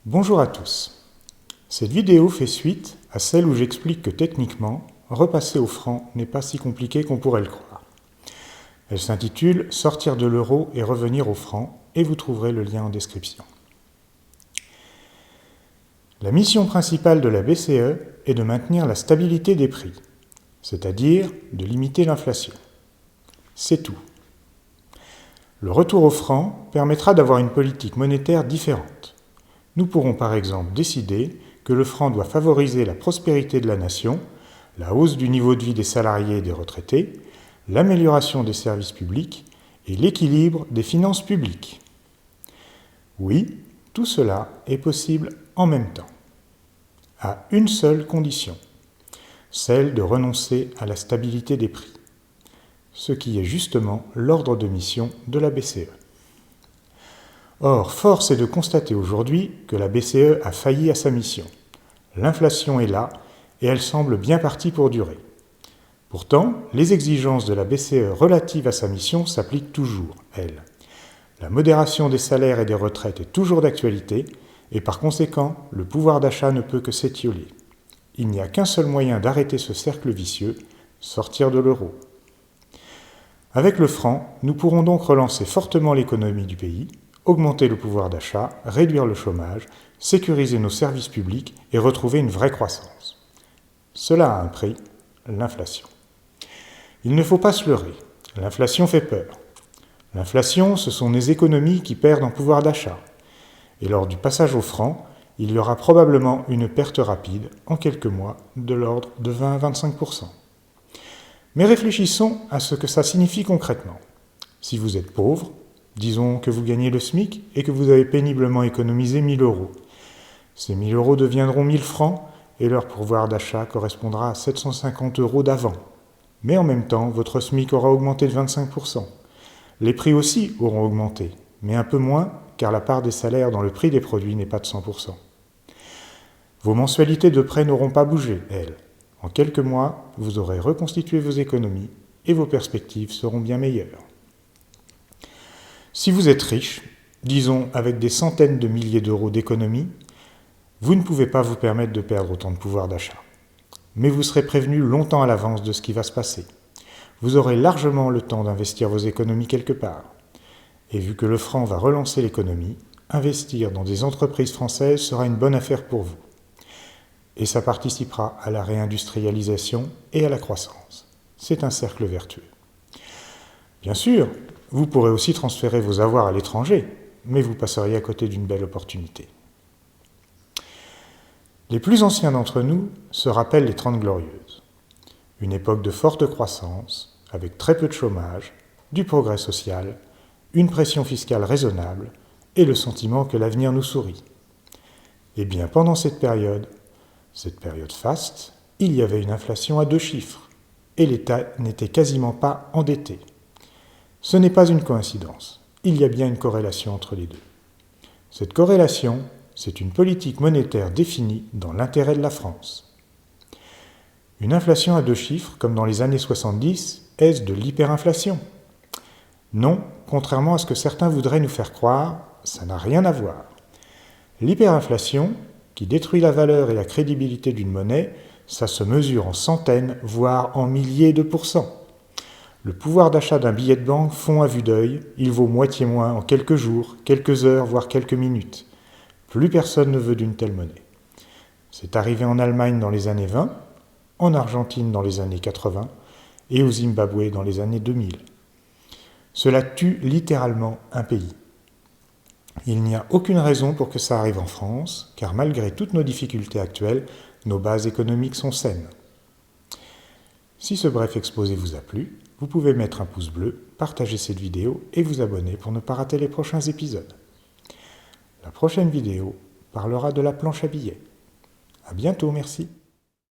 Bonjour à tous. Cette vidéo fait suite à celle où j'explique que techniquement, repasser au franc n'est pas si compliqué qu'on pourrait le croire. Elle s'intitule « Sortir de l'euro et revenir au franc » et vous trouverez le lien en description. La mission principale de la BCE est de maintenir la stabilité des prix, c'est-à-dire de limiter l'inflation. C'est tout. Le retour au franc permettra d'avoir une politique monétaire différente. Nous pourrons par exemple décider que le franc doit favoriser la prospérité de la nation, la hausse du niveau de vie des salariés et des retraités, l'amélioration des services publics et l'équilibre des finances publiques. Oui, tout cela est possible en même temps, à une seule condition, celle de renoncer à la stabilité des prix, ce qui est justement l'ordre de mission de la BCE. Or, force est de constater aujourd'hui que la BCE a failli à sa mission. L'inflation est là et elle semble bien partie pour durer. Pourtant, les exigences de la BCE relatives à sa mission s'appliquent toujours, elles. La modération des salaires et des retraites est toujours d'actualité et par conséquent, le pouvoir d'achat ne peut que s'étioler. Il n'y a qu'un seul moyen d'arrêter ce cercle vicieux, sortir de l'euro. Avec le franc, nous pourrons donc relancer fortement l'économie du pays, augmenter le pouvoir d'achat, réduire le chômage, sécuriser nos services publics et retrouver une vraie croissance. Cela a un prix, l'inflation. Il ne faut pas se leurrer, l'inflation fait peur. L'inflation, ce sont les économies qui perdent en pouvoir d'achat. Et lors du passage au franc, il y aura probablement une perte rapide, en quelques mois, de l'ordre de 20 à 25%. Mais réfléchissons à ce que ça signifie concrètement. Si vous êtes pauvre, disons que vous gagnez le SMIC et que vous avez péniblement économisé 1 000 euros. Ces 1 000 euros deviendront 1 000 francs et leur pouvoir d'achat correspondra à 750 euros d'avant. Mais en même temps, votre SMIC aura augmenté de 25%. Les prix aussi auront augmenté, mais un peu moins car la part des salaires dans le prix des produits n'est pas de 100%. Vos mensualités de prêt n'auront pas bougé, elles. En quelques mois, vous aurez reconstitué vos économies et vos perspectives seront bien meilleures. Si vous êtes riche, disons avec des centaines de milliers d'euros d'économies, vous ne pouvez pas vous permettre de perdre autant de pouvoir d'achat. Mais vous serez prévenu longtemps à l'avance de ce qui va se passer. Vous aurez largement le temps d'investir vos économies quelque part. Et vu que le franc va relancer l'économie, investir dans des entreprises françaises sera une bonne affaire pour vous. Et ça participera à la réindustrialisation et à la croissance. C'est un cercle vertueux. Bien sûr, vous pourrez aussi transférer vos avoirs à l'étranger, mais vous passeriez à côté d'une belle opportunité. Les plus anciens d'entre nous se rappellent les 30 Glorieuses. Une époque de forte croissance, avec très peu de chômage, du progrès social, une pression fiscale raisonnable et le sentiment que l'avenir nous sourit. Eh bien, pendant cette période faste, il y avait une inflation à 2 chiffres et l'État n'était quasiment pas endetté. Ce n'est pas une coïncidence, il y a bien une corrélation entre les deux. Cette corrélation, c'est une politique monétaire définie dans l'intérêt de la France. Une inflation à 2 chiffres, comme dans les années 70, est-ce de l'hyperinflation? Non, contrairement à ce que certains voudraient nous faire croire, ça n'a rien à voir. L'hyperinflation, qui détruit la valeur et la crédibilité d'une monnaie, ça se mesure en centaines, voire en milliers de pourcents. Le pouvoir d'achat d'un billet de banque fond à vue d'œil, il vaut moitié moins en quelques jours, quelques heures, voire quelques minutes. Plus personne ne veut d'une telle monnaie. C'est arrivé en Allemagne dans les années 20, en Argentine dans les années 80 et au Zimbabwe dans les années 2000. Cela tue littéralement un pays. Il n'y a aucune raison pour que ça arrive en France, car malgré toutes nos difficultés actuelles, nos bases économiques sont saines. Si ce bref exposé vous a plu, vous pouvez mettre un pouce bleu, partager cette vidéo et vous abonner pour ne pas rater les prochains épisodes. La prochaine vidéo parlera de la planche à billets. À bientôt, merci.